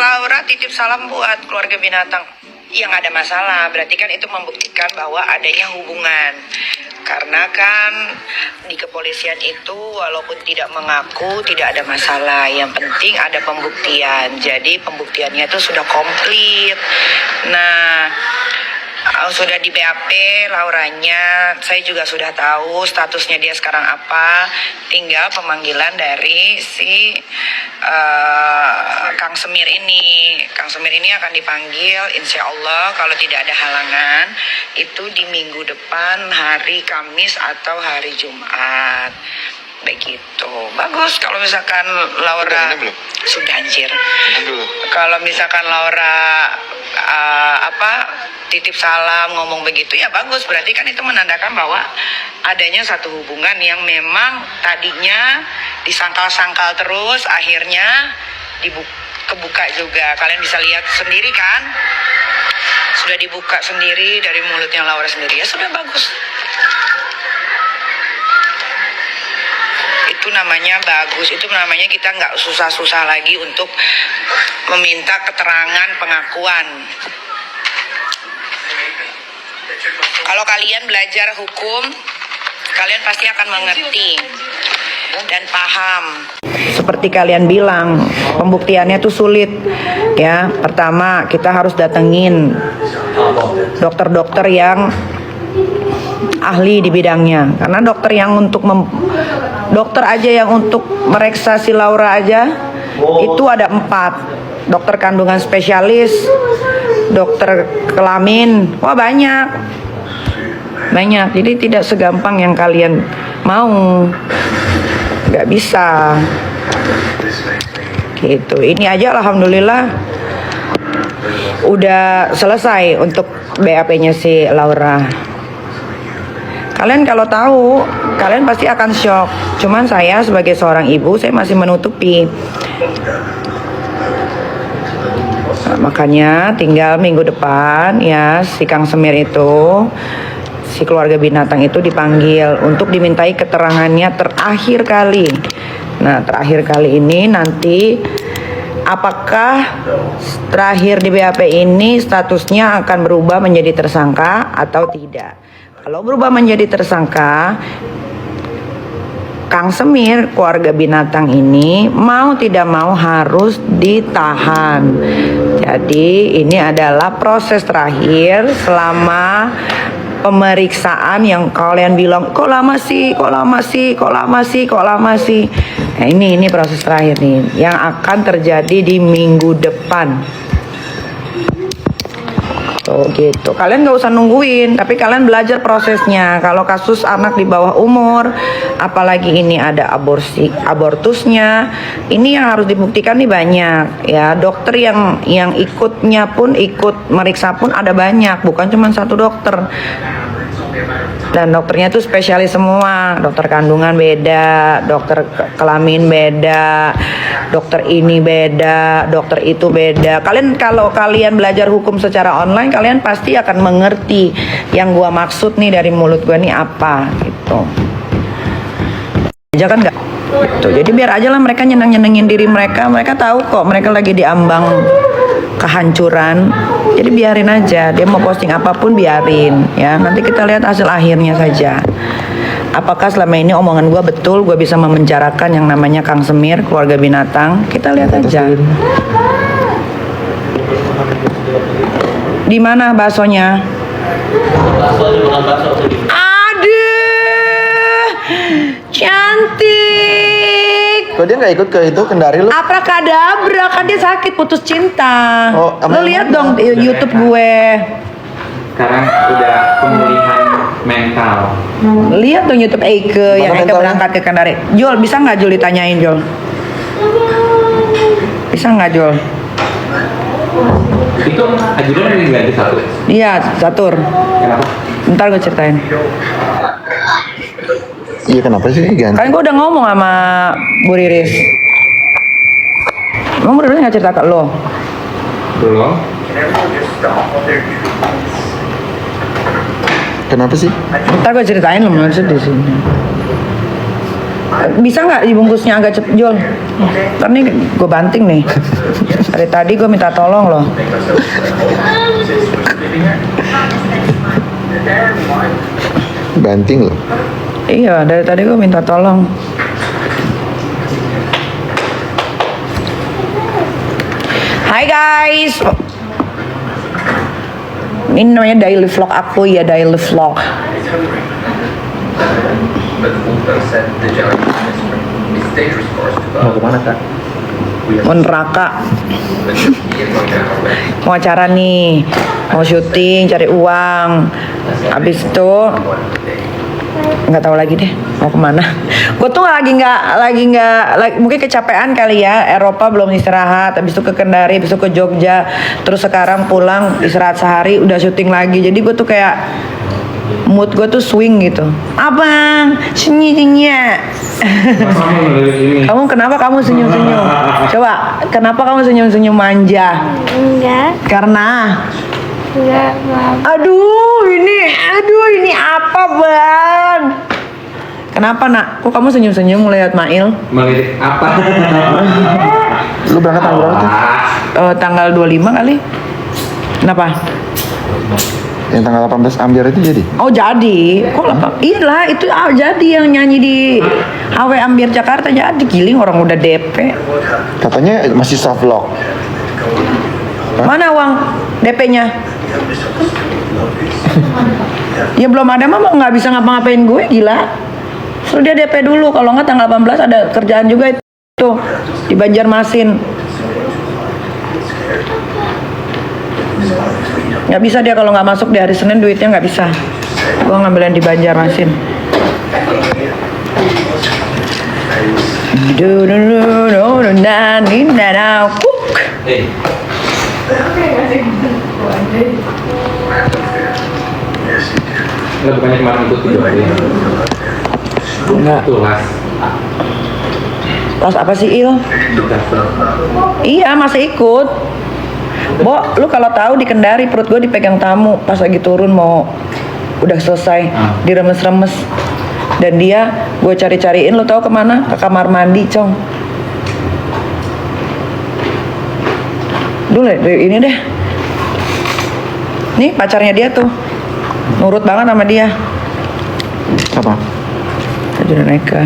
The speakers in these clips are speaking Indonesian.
Laura titip salam buat keluarga binatang yang ada masalah. Berarti kan itu membuktikan bahwa adanya hubungan. Karena kan di kepolisian itu walaupun tidak mengaku tidak ada masalah. Yang penting ada pembuktian. Jadi pembuktiannya itu sudah komplit. Nah, sudah di BAP Lauranya, saya juga sudah tahu statusnya dia sekarang apa. Tinggal pemanggilan dari si Kang Semir ini. Kang Semir ini akan dipanggil insya Allah kalau tidak ada halangan itu di minggu depan hari Kamis atau hari Jumat. Begitu. Bagus kalau misalkan Laura sudah anjir. Kalau misalkan Laura titip salam ngomong begitu ya bagus, berarti kan itu menandakan bahwa adanya satu hubungan yang memang tadinya disangkal-sangkal terus akhirnya kebuka juga. Kalian bisa lihat sendiri kan, sudah dibuka sendiri dari mulutnya Laura sendiri. Ya sudah bagus, itu namanya bagus. Itu namanya kita nggak susah-susah lagi untuk meminta keterangan pengakuan. Kalau kalian belajar hukum, kalian pasti akan mengerti dan paham. Seperti kalian bilang, pembuktiannya tuh sulit ya. Pertama, kita harus datengin dokter-dokter yang ahli di bidangnya. Karena dokter yang untuk dokter aja yang untuk meriksa si Laura aja itu ada 4. Dokter kandungan spesialis, dokter kelamin, wah banyak. Jadi tidak segampang yang kalian mau, nggak bisa gitu. Ini aja alhamdulillah udah selesai untuk BAP-nya si Laura. Kalian kalau tahu, kalian pasti akan shock. Cuman saya sebagai seorang ibu, saya masih menutupi. Nah, makanya tinggal minggu depan ya si Kang Semir itu, si keluarga binatang itu dipanggil untuk dimintai keterangannya terakhir kali. Nah, terakhir kali ini nanti apakah terakhir di BAP ini statusnya akan berubah menjadi tersangka atau tidak. Kalau berubah menjadi tersangka, Kang Semir, keluarga binatang ini mau tidak mau harus ditahan. Jadi ini adalah proses terakhir selama pemeriksaan yang kalian bilang kok lama sih. Nah, ini proses terakhir nih yang akan terjadi di minggu depan. Tuh gitu. Kalian gak usah nungguin, tapi kalian belajar prosesnya. Kalau kasus anak di bawah umur, apalagi ini ada abortusnya, ini yang harus dibuktikan nih banyak ya. Dokter yang ikutnya pun ikut meriksa pun ada banyak, bukan cuma satu dokter. Dan dokternya tuh spesialis semua. Dokter kandungan beda, dokter kelamin beda, dokter ini beda, dokter itu beda. Kalau kalian belajar hukum secara online, kalian pasti akan mengerti yang gua maksud nih dari mulut gua nih apa gitu. Aja kan nggak? Gitu. Jadi biar aja lah mereka nyenengin diri mereka. Mereka tahu kok mereka lagi diambang kehancuran. Jadi biarin aja, dia mau posting apapun biarin ya. Nanti kita lihat hasil akhirnya saja. Apakah selama ini omongan gue betul, gue bisa memenjarakan yang namanya Kang Semir, keluarga binatang? Kita lihat aja. Di mana baksonya? Aduh, cantik. Kok dia nggak ikut ke itu Kendari lu? Abrakadabra, kan dia sakit putus cinta. Oh, lo lihat dong di YouTube gue. Sekarang udah pemulihan mental. Lihat dong YouTube Eike yang Eike mentalnya? berangkat ke Kendari. Jul, bisa nggak Jul ditanyain Jul? Bisa nggak Jul? Itu ajudan yang diganti satu. Iya, Catur. Kenapa? Ntar gue ceritain. Iya kenapa sih ganti? Kan gue udah ngomong sama Bu Riris. Emang Bu Riris nggak cerita ke lo? Belum. Kenapa sih? Ntar gue ceritain lo, maksud di sini. Bisa nggak dibungkusnya agak cepet, Jol? Ntar nih gue banting nih. Dari tadi gue minta tolong loh. Banting loh. Iya, dari tadi gue minta tolong. Hai guys. Ini namanya daily vlog aku ya, daily vlog. Mau kemana kak? Mau neraka. Mau acara nih, mau syuting, cari uang. Habis itu nggak tahu lagi deh mau kemana. Gue tuh lagi mungkin kecapean kali ya. Eropa belum istirahat, habis itu ke Kendari, habis itu ke Jogja, terus sekarang pulang istirahat sehari, udah syuting lagi. Jadi gue tuh kayak mood gue tuh swing gitu. Abang, senyum-senyum. Kamu kenapa kamu senyum-senyum? Coba, kenapa kamu senyum-senyum manja? Enggak, Karena enggak, Mam. aduh ini apa bang? Kenapa nak? Kok kamu senyum-senyum melihat Mail? Melirik apa? Lu berangkat tanggal berapa tuh? Tanggal 25 kali. Kenapa? Yang tanggal 18 Ambiar itu jadi? Oh jadi? Kok iyalah itu jadi yang nyanyi di HW Ambiar Jakarta jadi. Giling orang udah DP. Katanya masih soft lock. Mana uang DP-nya? Ya belum ada mama nggak bisa ngapa-ngapain gue gila. Suruh dia DP dulu, kalau nggak tanggal 18 ada kerjaan juga itu di Banjarmasin. Nggak bisa dia kalau nggak masuk di hari Senin duitnya nggak bisa. Gue ngambilin di Banjarmasin. Nggak bukannya kemarin ikut video aja? Enggak. Tuh las. Los apa sih Il? Di cover. Iya masih ikut. Bo, lu kalau tahu di Kendari perut gue dipegang tamu pas lagi turun mau udah selesai diremes-remes dan dia gue cari-cariin lu tahu kemana? Ke kamar mandi Cong. Dulu ini deh. Nih pacarnya dia tuh nurut banget sama dia. Apa? Sajuna Neka.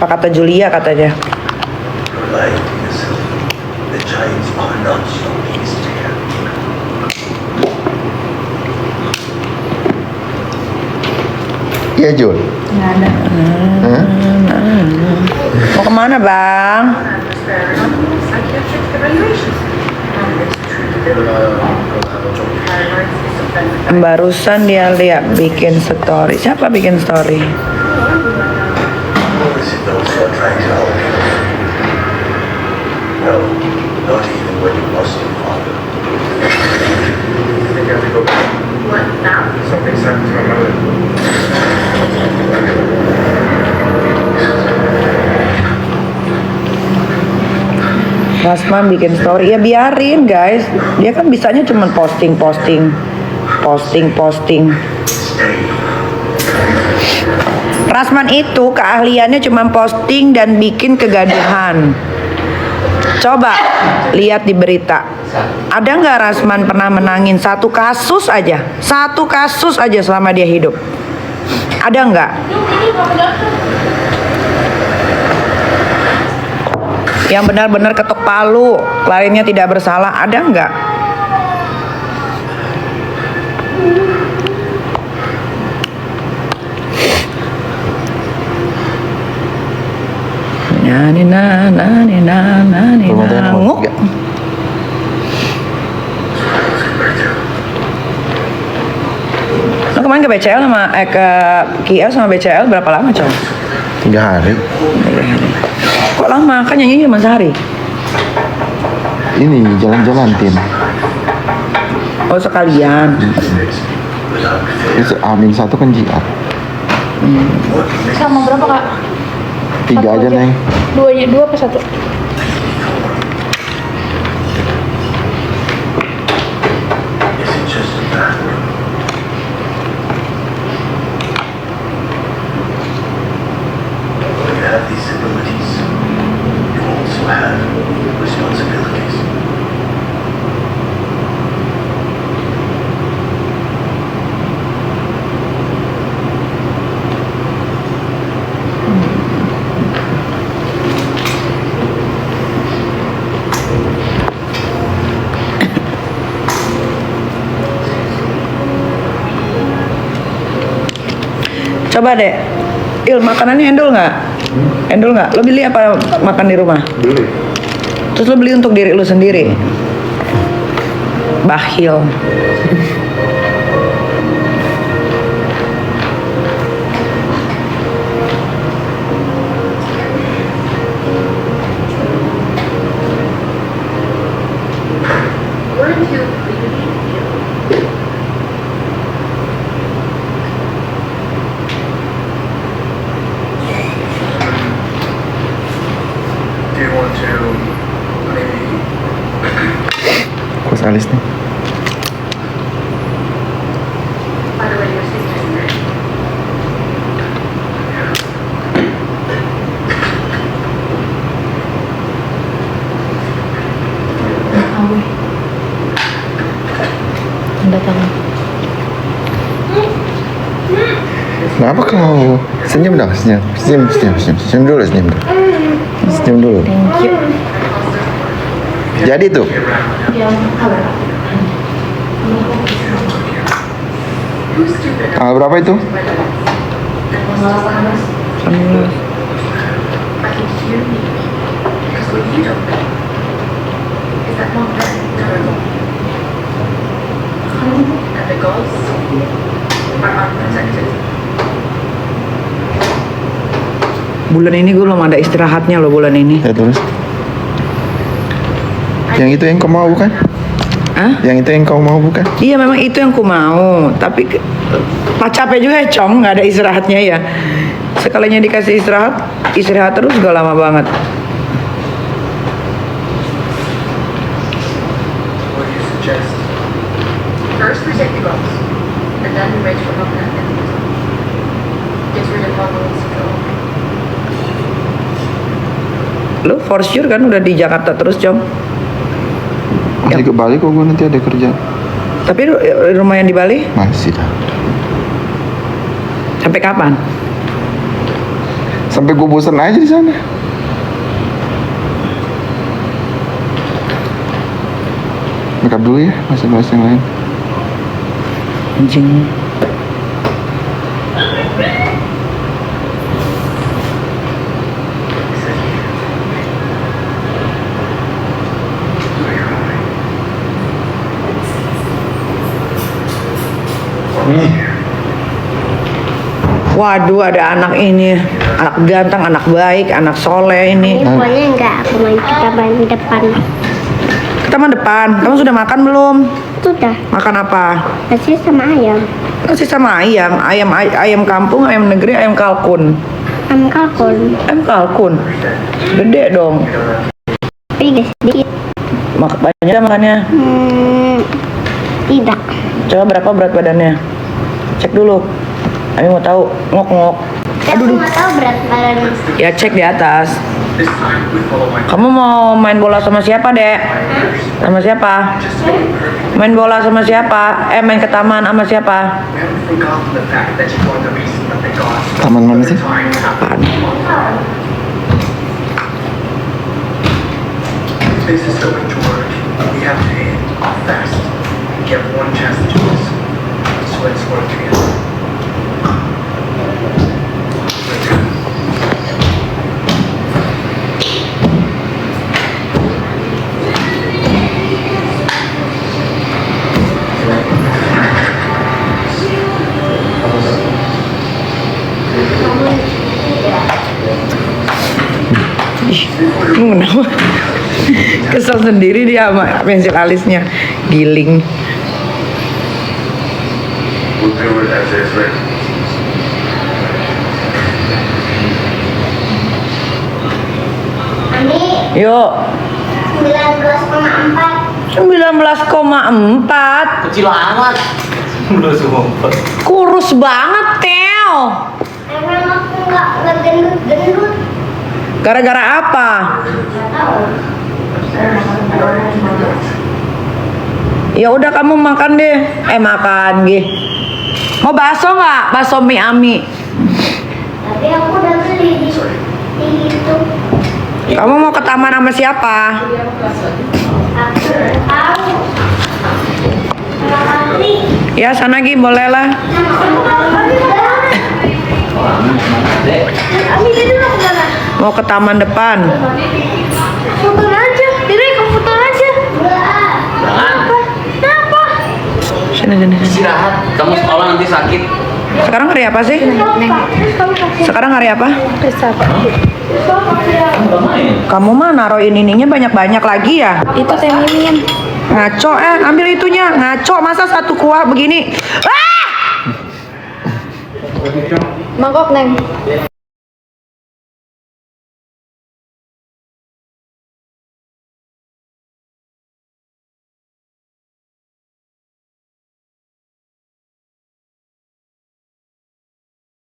Apa kata Julia katanya? Iya Jul. Nggak ada. Hah? Mau kemana bang? Barusan dia lihat bikin story. Siapa bikin story? No, not even when you lost your father. I think I have to go back. What now? Something's happened to my mother. Rasman bikin story. Ya biarin guys. Dia kan bisanya cuma posting. Rasman itu keahliannya cuma posting dan bikin kegaduhan. Coba lihat di berita. Ada nggak Rasman pernah menangin satu kasus aja selama dia hidup? Ada nggak? Yang benar-benar ketok palu, kliennya tidak bersalah, ada nggak? Nguk. Lo kemarin ke BCL ke KL sama BCL berapa lama coba? 3 hari. Kok lama? Kan nyanyi cuma sehari. Ini jalan-jalan Tin. Oh sekalian. Itu Amin 1 kan JR. Sama berapa kak? 3 aja Neng. Dua apa 1? 1 Coba deh. Il, makanannya endul nggak? Endul nggak? Lo beli apa makan di rumah? Beli. Terus lo beli untuk diri lo sendiri? Bakhil. Do you want to maybe Kuas alis nih. By the way, your sister's there. Kenapa kau senyum dong, senyum dulu, senyum dulu. Thank you. Jadi tuh, Who's stupid? tanggal berapa itu? Alhamdulillah. I can hear me. Because what you don't know is that mom died terrible. And the gods are unprotected. Bulan ini gue belum ada istirahatnya loh bulan ini. Ya terus. Yang itu yang kau mau bukan? Hah? Yang itu yang kau mau bukan? Iya memang itu yang ku mau, tapi capek juga ya Cong, nggak ada istirahatnya ya. Sekalinya dikasih istirahat, istirahat terus gak lama banget. what do you suggest? First, reject the gods. And then rage for help and get rid of all the ones you feel. Lo for sure kan udah di Jakarta terus Cong. Masih ke Bali kok gue nanti ada kerja. Tapi rumah yang di Bali Masih lah. sampai kapan? Sampai gue bosan aja di sana. Make up dulu ya, masih bahas yang lain. Anjing. Waduh, ada anak ini, anak ganteng, anak baik, anak soleh ini. Ini pokoknya enggak, aku main ke taman depan. Ke taman depan, kamu sudah makan belum? Sudah, Makan apa? nasi sama ayam. Nasi sama ayam, ayam kampung, ayam negeri, ayam kalkun. Ayam kalkun, Ayam kalkun, gede dong. tapi gak sedikit. Banyak makannya. Tidak. Coba berapa berat badannya? Cek dulu. Kami mau tahu. Ngok-ngok. Aku nggak tahu berat badan. Ya cek di atas. This time we follow my Kamu mau main bola sama siapa, Dek? Sama siapa? Main bola sama siapa? Main ke taman sama siapa? We haven't forgotten the fact that you are the reason that the gods Taman mana sih? time happened. If this is going to work, we have to hit fast. We have one chance to choose. So let's work together. Kenapa? Kesel sendiri dia sama pensil alisnya. Giling. We'll do it as is written. Ani, Yuk. 19,4. 19,4. Kecil amat. Belum semua. Kurus banget, Teo. Emang aku nggak gendut-gendut. Gara-gara apa? Nggak tahu. Ya udah kamu makan deh. Makan gih. Mau bakso nggak? Bakso mie ami. Tapi aku udah beli di itu. Kamu mau ke taman sama siapa? Aku tahu. Sama Kali. Ya sana Gi, boleh lah. Sama kamu. Mau ke taman depan. Foto aja, Diri ke foto aja. Kenapa? Sini, sini, sini. Istirahat. Kamu sekolah nanti sakit. Sekarang hari apa sih? Sekarang hari apa? Kamu main. Kamu mah naruhin ininya banyak-banyak lagi ya? Itu teh mimin. Ngaco ambil itunya. Ngaco masa satu kuah begini. Ah! Mangkok, Neng.